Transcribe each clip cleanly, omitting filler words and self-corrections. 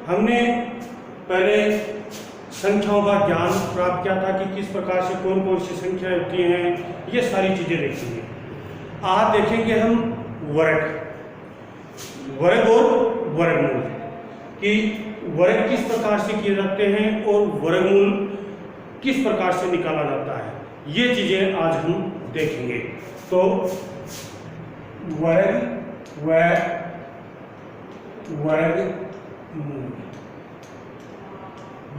हमने पहले संख्याओं का ज्ञान प्राप्त किया था कि किस प्रकार से कौन कौन सी संख्याएं होती हैं, ये सारी चीज़ें देखेंगे। आज देखेंगे हम वर्ग और वर्गमूल कि वर्ग किस प्रकार से किए जाते हैं और वर्गमूल किस प्रकार से निकाला जाता है, ये चीज़ें आज हम देखेंगे। तो वर्ग व वर्गमूल,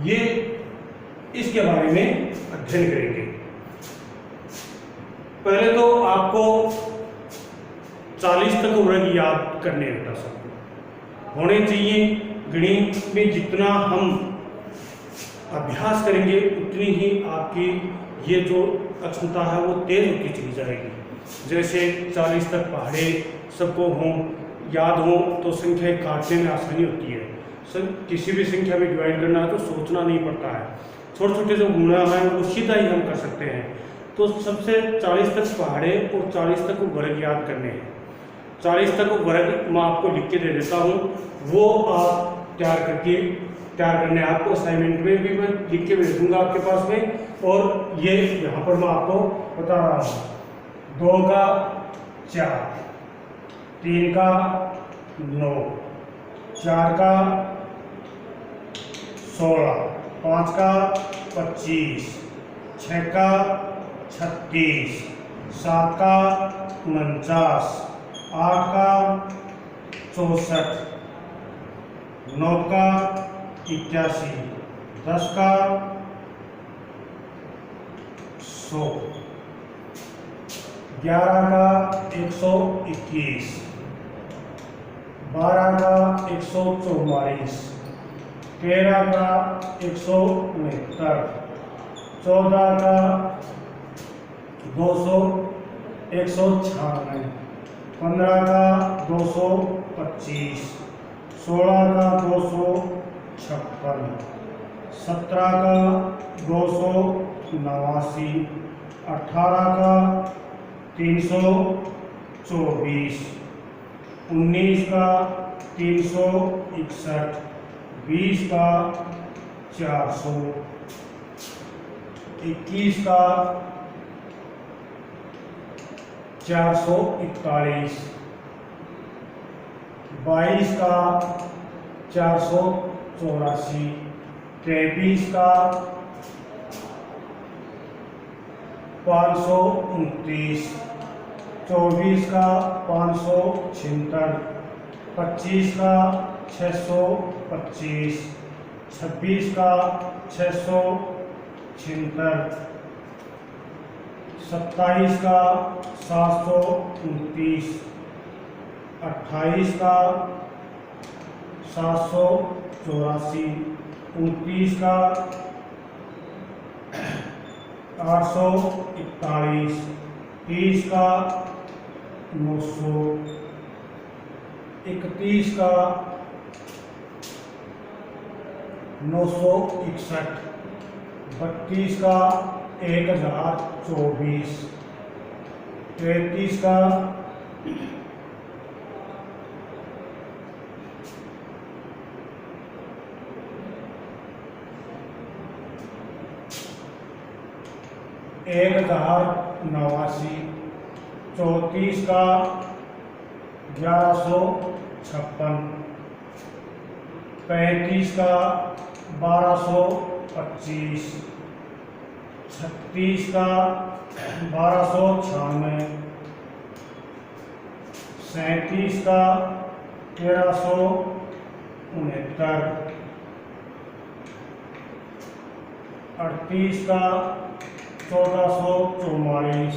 ये इसके बारे में अध्ययन करेंगे। पहले तो आपको 40 तक वर्ग याद करने बेटा सबको होने चाहिए। गणित में जितना हम अभ्यास करेंगे उतनी ही आपकी ये जो अक्षमता है वो तेज होती चली जाएगी। जैसे 40 तक पहाड़े सबको हों, याद हो तो संख्या काटने में आसानी होती है। किसी भी संख्या में डिवाइड करना है तो सोचना नहीं पड़ता है, छोटे छोटे जो गुणा हैं वो सीधा ही हम कर सकते हैं। तो सबसे 40 तक पहाड़े और 40 तक वर्ग याद करने हैं। 40 तक वर्ग मैं आपको लिख के दे देता हूँ, वो आप तैयार करने आपको असाइनमेंट में भी मैं लिख के भेज दूंगा आपके पास में। और ये यहाँ पर मैं आपको बता रहा हूँ, 2 का 4, 3 का 9, 4 का 16, 5 का 25, 6 का 36, 7 का 49, 8 का 64, 9 का 81, 10 का 100, 11 का 121, 12 का 144, 13 का 169, 14 का 196, 15 का 225, 16 का 256, 17 का 289, 18 का 324, 19 का 361, 20 का 400, 21 का 441, 22 का 484, 23 का 529, 24 का 576, 25 का 625, 26 का 676, 27 का 729, 28 का 784, 29 का 841, 30 का 900, 31 का 961, 32 का 1024, 33 का 1089, 34 का 1156, 35 का 1225, 36 का 1296, 37 का 1369, 38 का 1444,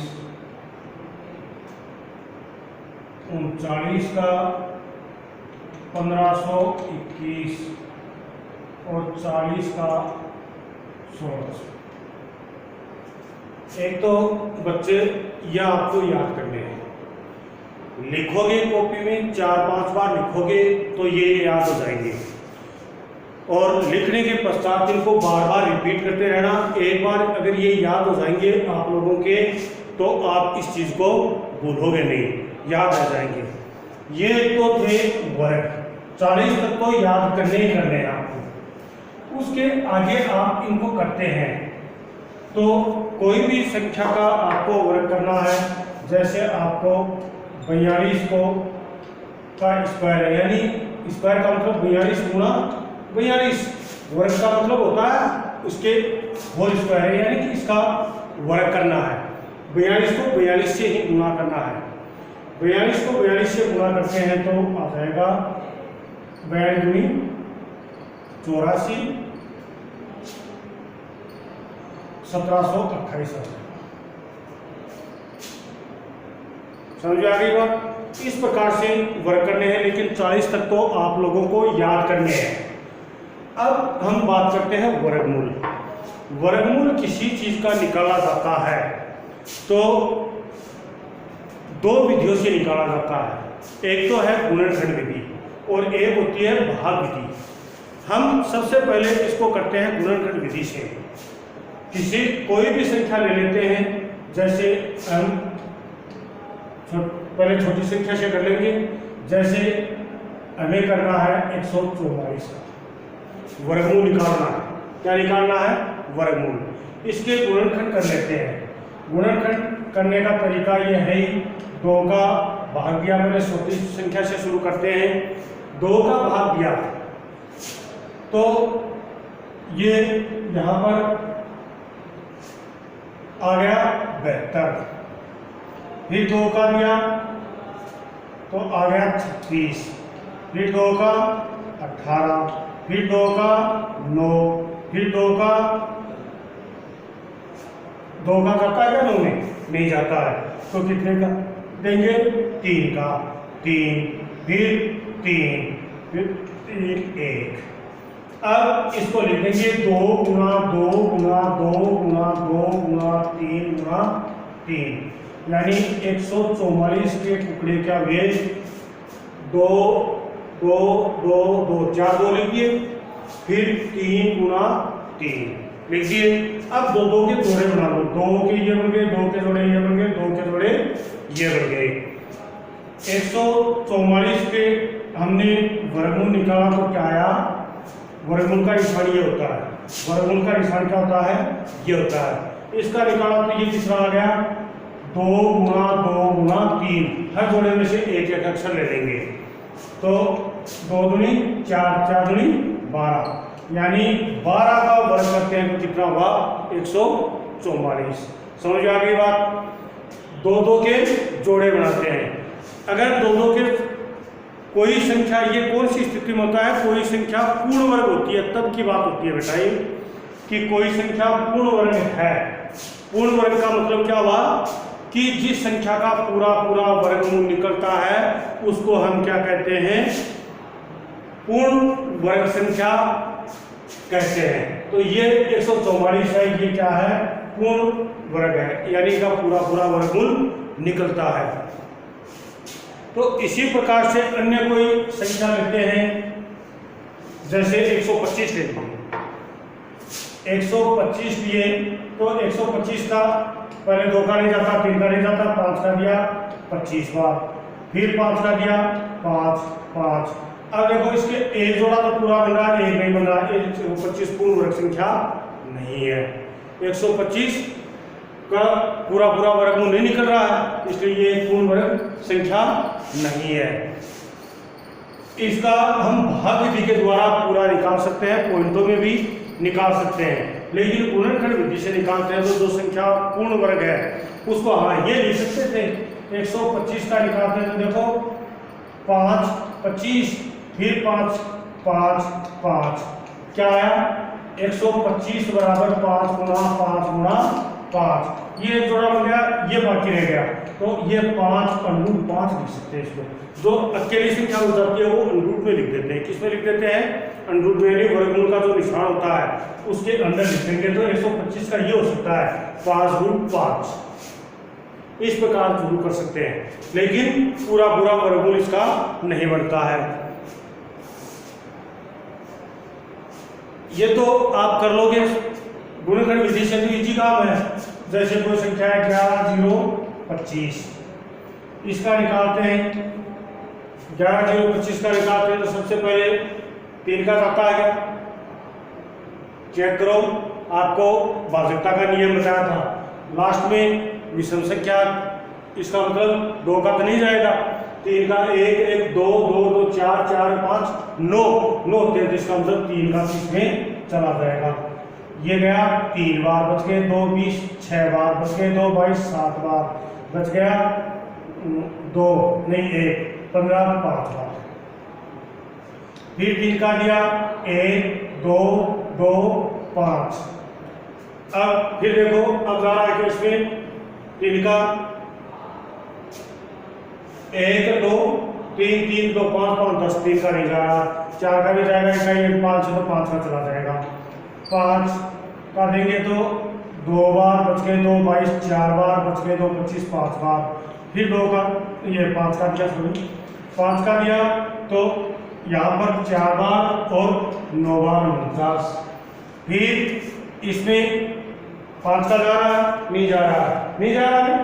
39 का 1521 और 40 का 1600। एक तो बच्चे यह आपको याद करने हैं, लिखोगे कॉपी में 4-5 बार लिखोगे तो ये याद हो जाएंगे, और लिखने के पश्चात इनको बार बार रिपीट करते रहना। एक बार अगर ये याद हो जाएंगे आप लोगों के तो आप इस चीज़ को भूलोगे नहीं, याद आ जाएंगे। ये तो थे वर्ग 40 तक तो याद करने ही करने हैं आपको। उसके आगे आप इनको करते हैं तो कोई भी संख्या का आपको वर्ग करना है, जैसे आपको 42 को का स्क्वायर है, यानी स्क्वायर का मतलब 42 गुणा 42, वर्ग का मतलब होता है उसके होल स्क्वायर है, यानी कि इसका वर्ग करना है। 42 को 42 से ही गुणा करना है। 42 को 42 से गुणा करते हैं तो आ जाएगा 42 दूनी 84, 1728 समझ आ गई बात। इस प्रकार से वर्ग करने हैं, लेकिन 40 तक तो आप लोगों को याद करने हैं। अब हम बात करते हैं वर्गमूल। वर्गमूल किसी चीज का निकाला जाता है तो दो विधियों से निकाला जाता है। एक तो है गुणनखंड विधि और एक होती है भाग विधि। हम सबसे पहले इसको करते हैं गुणनखंड विधि से। किसी कोई भी संख्या ले लेते हैं, जैसे हम पहले छोटी संख्या से कर लेंगे। जैसे हमें करना है 144 का वर्गमूल निकालना है। क्या निकालना है? वर्गमूल। इसके गुणनखंड कर लेते हैं। गुणनखंड करने का तरीका यह है, 2 का भाग दिया, पहले छोटी संख्या से शुरू करते हैं। 2 का भाग दिया तो ये यहाँ पर आ गया 72, फिर 2 का दिया तो आ गया 36, फिर 2 का 18, फिर 2 का 9, फिर 2 का करता है क्या 9 में? नहीं जाता है, तो कितने का देंगे? 3 का 3, फिर 3, फिर 3 1। अब इसको लिख देंगे 2 गुणा 2 गुणा 2 गुणा 2 गुणा 3 गुणा 3, यानी 144 के टुकड़े का वेग 2 2 2 2 4 2 लिखिए, फिर 3 गुणा 3 लिख दिए। अब 2 2 के जोड़े बना लो। 2 के ये बन गए, 2 के जोड़े ये बन गए, 2 के जोड़े ये बन गए। 144 के हमने वर्गमूल निकाला तो क्या आया? वर्गमूल का निशान ये होता है। वर्गमूल का निशान क्या होता है? ये होता है। इसका निकाला तो ये कितना आ गया? 2 गुणा 2 गुणा 3, हर जोड़े में से एक एक अक्षर ले लेंगे तो 2 दूनी 4, 4 दूनी 12, यानी 12 का वर्ग करते हैं तो कितना हुआ? 144। समझ आ गई बात? 2 2 के जोड़े बनाते हैं। अगर 2 2 के कोई संख्या, ये कौन सी स्थिति में होता है? कोई संख्या पूर्ण वर्ग होती है, तब की बात होती है बेटा ये, कि कोई संख्या पूर्ण वर्ग है। पूर्ण वर्ग का मतलब क्या हुआ? कि जिस संख्या का पूरा पूरा वर्गमूल निकलता है उसको हम क्या कहते हैं? पूर्ण वर्ग संख्या कहते हैं। तो ये 144 है, ये क्या है? पूर्ण वर्ग है, यानी का पूरा पूरा वर्गमूल निकलता है। तो इसी प्रकार से अन्य कोई संख्या लेते हैं, जैसे 125 लेते हैं। 125 लिए तो 125 का पहले 2 का नहीं जाता, 3 का नहीं जाता, 5 का दिया 25 बार, फिर 5 का दिया 5 5। अब देखो इसके एक जोड़ा तो पूरा बन रहा है, एक नहीं बन रहा है। 125 पूर्ण वर्ग संख्या नहीं है। 125 का पूरा पूरा वर्गमूल नहीं निकल रहा है, इसलिए ये पूर्ण वर्ग संख्या नहीं है। इसका हम भाग विधि के द्वारा पूरा निकाल सकते हैं, पॉइंटों में भी निकाल सकते हैं, लेकिन गुणनखंड विधि से निकालते हैं तो जो संख्या पूर्ण वर्ग है उसको हाँ ये लिख सकते थे। 125 का निकालते हैं तो देखो 5 25, फिर 5 5 5, क्या आया? 125 बराबर 5 गुणा 5 गुणा 5, ये जोड़ा बन गया, ये बाकी रह गया, तो ये 5 अंडरूट 5 लिख सकते हैं इसको। जो अकेली संख्या हो जाती है वो अंडरूट में लिख देते हैं। किस में लिख देते हैं? अंडरूट में, यानी वर्गमूल का जो निशान होता है उसके अंदर लिख देंगे। तो 125 का ये हो सकता है 5√5, इस प्रकार शुरू कर सकते हैं, लेकिन पूरा पूरा वर्गमूल इसका नहीं बनता है। ये तो आप कर लोगे गुणनखंड विधि से, तो इजी काम है। जैसे कोई संख्या है 11 0 25, इसका निकालते हैं 11 0 25 का निकालते हैं तो सबसे पहले 3 का खाता आ गया। चेक करो, आपको भाजकता का नियम बताया था। लास्ट में विषम संख्या, इसका मतलब 2 का तो नहीं जाएगा। 3 का 1 1 2 2 2 4 4 5 9 9 33 का मतलब 3 का इसमें चला जाएगा। ये गया 3 बार, बच गए 2 20 6 बार, बच गए 2 22 7 बार, बच गया 2 नहीं 1 15 5 बार। फिर 3 का दिया 1 2 2 5। अब फिर देखो, अब जा रहा है कि इसमें 3 का 1 2 3 3 2 5 5 10, 3 का नहीं जा रहा, 4 का भी जाएगा, इसका ये 5 तो 5 का चला जाएगा। 5 का देंगे तो 2 बार, बच गए 2 22 4 बार, बच गए 2 25 5 बार। फिर 2 का ये 5 का दिया, सॉरी 5 का दिया तो यहाँ पर 4 बार और 9 बार 49। फिर इसमें 5 का जा रहा है, नहीं जा रहा है, नहीं जा रहा है,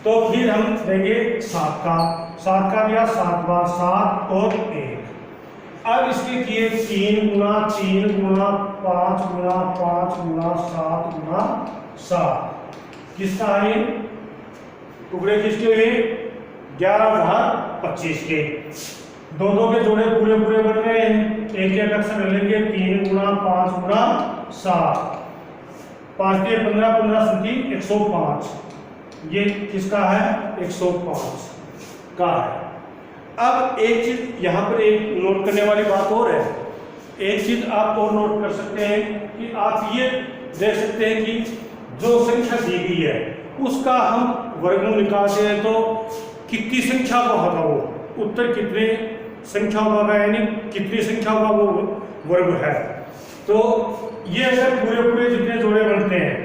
तो फिर हम देंगे 7 का। 7 का दिया 7 बार, 7 और 1। अब इसके किए 3 गुना 3 गुना 5 गुना 5 गुना 7 गुना 7। किसका है? टुकड़े किसके हुए? 11,25 के। 2 2 के जोड़े पूरे पूरे बन रहे हैं, एक एक अक्षर लेंगे। 3 गुना 5 गुना 7, 5 के 15 15 सती 105। ये किसका है? 105 का है। अब एक चीज यहाँ पर एक नोट करने वाली बात और है। एक चीज आप और नोट कर सकते हैं कि आप ये देख सकते हैं कि जो संख्या दी गई है उसका हम वर्गमूल निकालते हैं तो कितनी संख्या का होगा वो उत्तर, कितने संख्या का, यानी कितनी संख्या का वो वर्ग है। तो ये अगर पूरे पूरे जितने जोड़े बनते हैं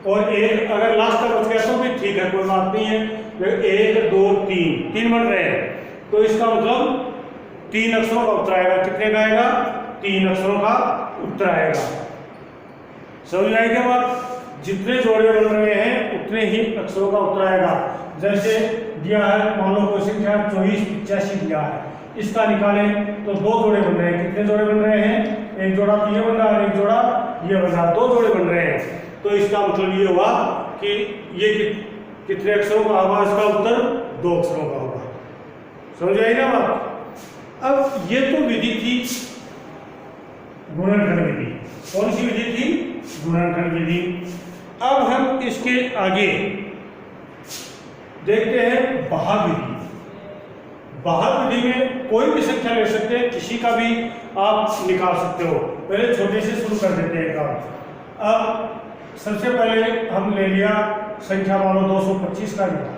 और एक अगर लास्ट का बच गया तो भी ठीक है, कोई बात नहीं है। 1 2 3 बन रहे हैं तो इसका मतलब 3 अक्षरों का उत्तर आएगा। कितने का आएगा? 3 अक्षरों का उत्तर आएगा। समझ में आई क्या बात? जितने जोड़े बन रहे हैं उतने ही अक्षरों का उत्तर आएगा। जैसे दिया है, मान लो कोई संख्या 24 85 दिया है, इसका निकालें तो 2 जोड़े बन रहे हैं। कितने जोड़े बन रहे हैं? एक जोड़ा तो ये बन रहा है, एक जोड़ा ये बन रहा है, 2 जोड़े बन रहे हैं। तो इसका मतलब ये हुआ कि ये कितने अक्षरों का होगा? इसका उत्तर 2 अक्षरों का होगा। समझ आई ना बात? अब ये तो विधि थी गुणनखंड विधि। कौन सी विधि थी? गुणनखंड विधि। अब हम इसके आगे देखते हैं भाग विधि। भाग विधि में कोई भी संख्या ले सकते हैं, किसी का भी आप निकाल सकते हो। पहले छोटे से शुरू कर देते हैं काम। अब सबसे पहले हम ले लिया संख्या वालों 225 का निकाल,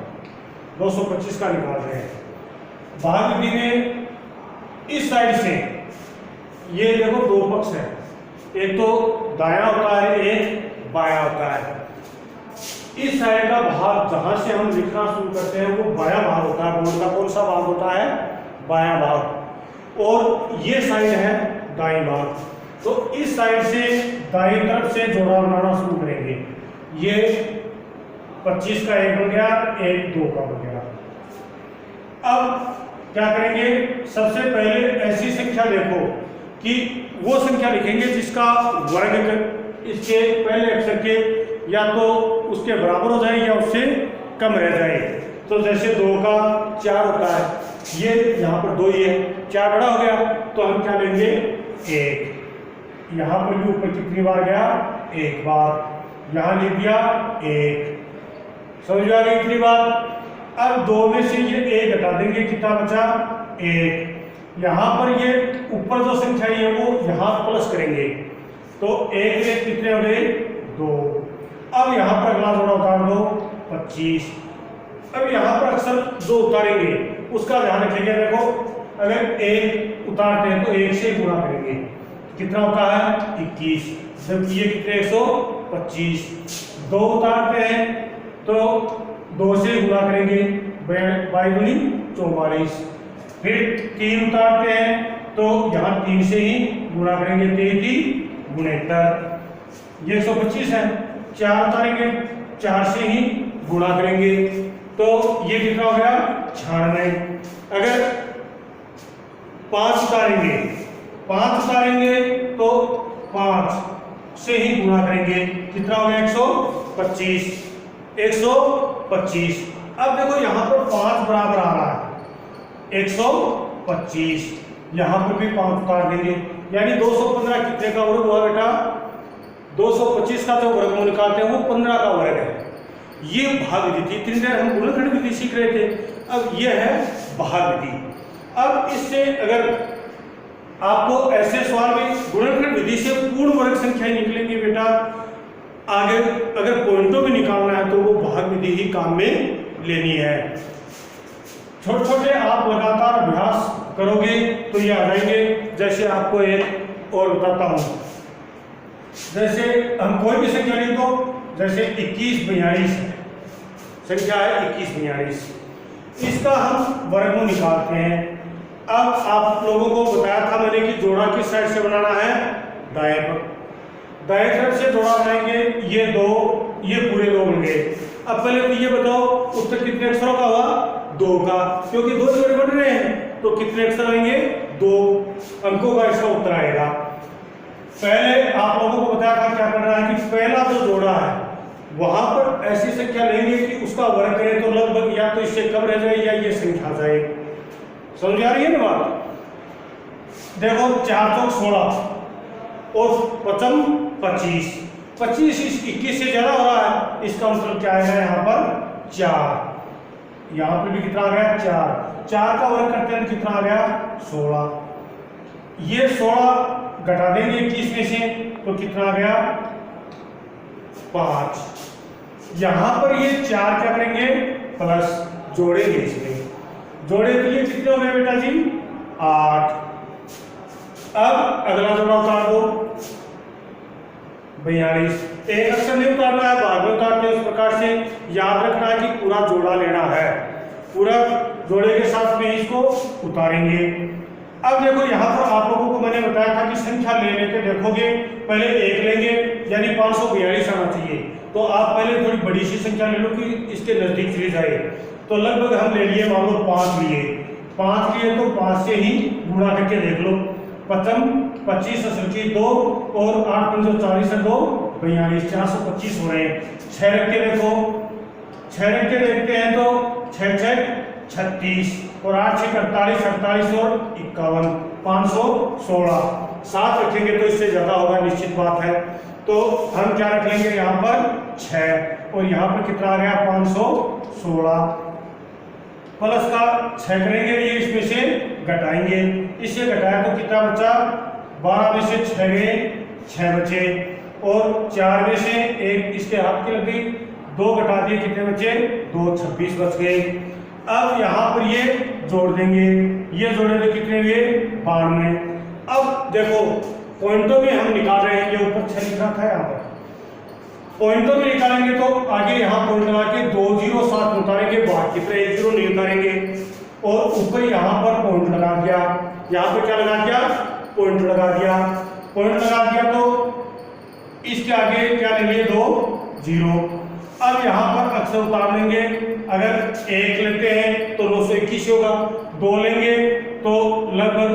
225 का निकाल रहे हैं। भाग विधि में इस साइड से ये देखो 2 पक्ष है, एक तो दायां होता है, एक बायां होता है। इस साइड का भाग जहां से हम लिखना शुरू करते हैं वो बायां भाग होता है। बोर्ड का कौन सा भाग होता है? बायां भाग। और ये साइड है दाईं भाग। तो इस साइड से दाईं तरफ से जोड़ा बनाना शुरू करेंगे। ये 25 का 1 बन गया, 1 2 का बन गया। अब क्या करेंगे? सबसे पहले ऐसी संख्या देखो कि वो संख्या लिखेंगे जिसका वर्ग इसके पहले अक्षर के या तो उसके बराबर हो जाए या उससे कम रह जाए। तो जैसे 2 का 4 होता है, ये यहाँ पर 2 ही है, 4 बड़ा हो गया तो हम क्या लेंगे? 1। यहाँ पर भी ऊपर कितनी बार गया? 1 बार। यहाँ लिख दिया 1। समझ आ गई इतनी बात? अब 2 में से ये 1 हटा देंगे, कितना बचा? 1। यहाँ पर ये ऊपर जो संख्या है वो यहाँ प्लस करेंगे तो 1 1 कितने हो गए? 2। अब यहाँ पर अगला जोड़ा उतार दो 25। अब यहाँ पर अक्सर जो उतारेंगे उसका ध्यान रखेंगे। देखो अगर 1 उतारते हैं तो 1 से गुणा करेंगे, कितना होता है? 21। जबकि ये कितने? 125। 2 उतारते हैं तो 2 से गुणा करेंगे, 22 दूनी 44। फिर 3 उतारते हैं तो यहाँ 3 से ही गुणा करेंगे, 33 69। ये 125 है। 4 उतारेंगे, 4 से ही गुणा करेंगे तो ये कितना हो गया? 96। अगर 5 उतारेंगे, 5 उतारेंगे तो 5 से ही गुणा करेंगे, कितना हो गया 125, 125। अब देखो यहाँ पर 5 बराबर आ रहा है 125, यहाँ पर भी 5 उतार देंगे, यानी 215 कितने का वर्ग हुआ बेटा? 225 का जो वर्गमूल निकालते हैं वो 15 का वर्ग है। ये भाग विधि थी, इतनी देर हम गुणनखंड विधि सीख रहे थे, अब ये है भाग विधि। अब इससे अगर आपको ऐसे सवाल में गुणनखंड विधि से पूर्ण वर्ग संख्या निकलेंगी बेटा, आगे अगर पॉइंटों में निकालना है तो वो भाग विधि ही काम में लेनी है। छोटे छोटे आप लगातार अभ्यास करोगे तो ये आ जाएंगे। जैसे आपको एक और बताता हूं, जैसे हम कोई भी संख्या लिख दो, जैसे 2142 है, संख्या है 2142, इसका हम वर्गमूल निकालते हैं। अब आप लोगों को बताया था मैंने कि जोड़ा किस साइड से बनाना है? दाएं पर, दाएं तरफ से जोड़ा बनाएंगे, ये 2, ये पूरे 2 बन गए। अब पहले तो ये बताओ उत्तर कितने अक्षरों का हुआ? 2 का, क्योंकि 2 जोड़े बन रहे हैं तो कितने अक्षर आएंगे? 2 अंकों का इसका उत्तर आएगा। पहले आप लोगों को बताया था क्या करना है कि पहला जो जोड़ा है वहां पर ऐसी संख्या लेंगे कि उसका वर्ग करें तो लगभग या तो इससे कम रह जाए या ये संख्या जाए। समझ आ रही है ना बात? देखो 4 चौक 16 और 55 25, 25 इस 21 से ज्यादा हो रहा है, इसका मतलब क्या है यहाँ पर? 4। यहाँ पर भी कितना आ गया? 4। 4 का वर्ग करते हैं कितना आ गया? 16। ये 16 घटा देंगे 21 में से तो कितना आ गया? 5। यहां पर ये 4 क्या करेंगे? प्लस जोड़ेंगे, इसमें जोड़े तो ये कितने हो गए बेटा जी? 8। अब अगला जोड़ा उतार दो 42, एक अक्षर नहीं उतारना है, बाद में उतारते हैं। उस प्रकार से याद रखना है कि पूरा जोड़ा लेना है, पूरा जोड़े के साथ में इसको उतारेंगे। अब देखो यहाँ पर आप लोगों को मैंने बताया था कि संख्या ले लेके देखोगे, पहले 1 लेंगे यानी 542 आना चाहिए, तो आप पहले थोड़ी बड़ी सी संख्या ले लो कि इसके नजदीक चली जाए। तो लगभग हम ले लिए, मान लो 5 लिए, 5 लिए तो 5 से ही गुणा करके देख लो। 25 असल की 2 और 8 पंजो 40 है 2 42, 425 हो रहे हैं। 6 रख के देखो, 6 रख के देखते हैं तो 6 6 36 और 8 6 48, 48 और 51, 516। 7 रखेंगे तो इससे ज्यादा होगा, निश्चित बात है। तो हम क्या रख लेंगे यहाँ पर? 6, और यहाँ पर कितना आ गया? 516। प्लस का 6 करेंगे, ये इसमें से घटाएंगे, इससे घटाया तो कितना बचा? 12 में से 6 गए, 6 बचे, और 4 में से 1 इसके हाथ की लगी, 2 घटा दिए, कितने बचे? 2, 26 बच गए। अब यहाँ पर ये जोड़ देंगे, ये जोड़े तो कितने हुए? 92। अब देखो पॉइंटों में हम निकाल रहे हैं, ये ऊपर 6 लिखा था, यहाँ पर पॉइंटों में निकालेंगे तो आगे यहाँ पॉइंट लगा के 2 0 7 उतारेंगे, बाहर कितने 1 0 नहीं उतारेंगे, और ऊपर यहाँ पर पॉइंट लगा दिया। यहाँ पर क्या लगा दिया? पॉइंट लगा दिया। पॉइंट लगा दिया तो इसके आगे क्या लेंगे? 2 0। अब यहाँ पर अक्षर उतार लेंगे, अगर 1 लेते हैं तो 921 होगा, 2 लेंगे तो लगभग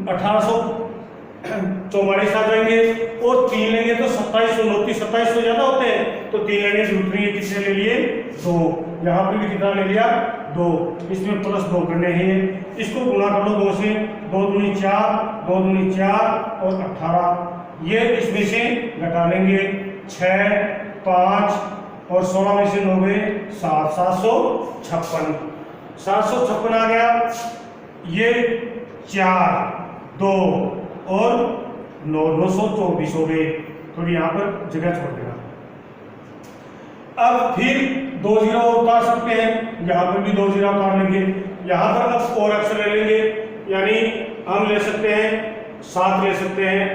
1844 आ जाएंगे, और 3 लेंगे तो 2729, 27 से ज्यादा होते हैं तो 3 लेने की जरूरत नहीं है। कितने ले लिए? 2। यहाँ पर भी कितना ले लिया? 2। इसमें प्लस 2 करने हैं, इसको गुणा कर लो 2 से, 2 दूनी 4, 2 दूनी 4 और 18, ये इसमें से घटा लेंगे, 6 5 और 16 में से 9 7, 756, 756 आ गया। ये 4 2 और 9, 924 हो गए, तो यहाँ पर जगह छोड़ देना। अब फिर 2 0 उतार सकते हैं, यहाँ पर भी 2 0 उतार लेंगे, यहाँ पर अब और अक्षर ले लेंगे, यानी हम ले सकते हैं 7 ले सकते हैं,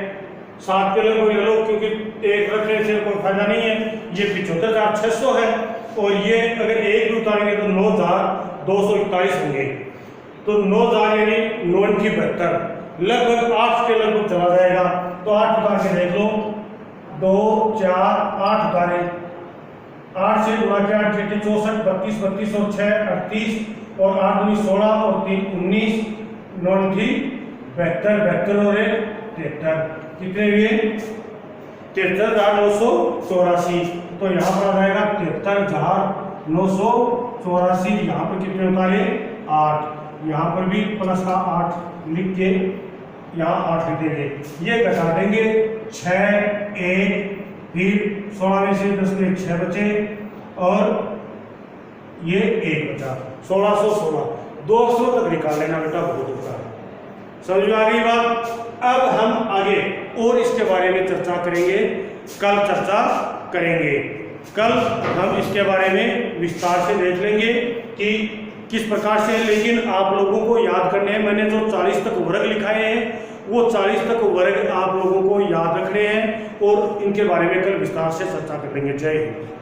7 के लिए कोई ले लो, क्योंकि 1 रखने से कोई फायदा नहीं है। ये 75,600 है, और ये अगर 1 भी उतारेंगे तो 9,241 होंगे, तो 9,000 यानी 9 की 72, लगभग 8 के लगभग चला जाएगा। तो 8 उतार के देख लो, 2 4 8 उतारे, 8 से गुणा किया 8 64, 32 32 और 6 38, और 8 19 16 और 3 19, 9 थी 72 72 और 73 कितने हुए 73,984। तो यहाँ पर आ जाएगा 73,984। यहाँ पर कितने होता है 8, यहाँ पर भी प्लस का 8 लिख के यहाँ 8 लिख देंगे। ये घटा देंगे 6 1 फिर 16 में से 10 में 6 बचे और ये 1 बचा 1616। 200 तक निकाल लेना बेटा, बहुत होता है। समझ में आ गई बात। अब हम आगे और इसके बारे में चर्चा करेंगे, कल चर्चा करेंगे। कल हम इसके बारे में विस्तार से देख लेंगे कि किस प्रकार से, लेकिन आप लोगों को याद करने हैं। मैंने जो 40 तक वर्ग लिखाए हैं वो 40 तक वर्ग आप लोगों को याद रखने हैं और इनके बारे में कल विस्तार से चर्चा कर लेंगे। जय हिंद।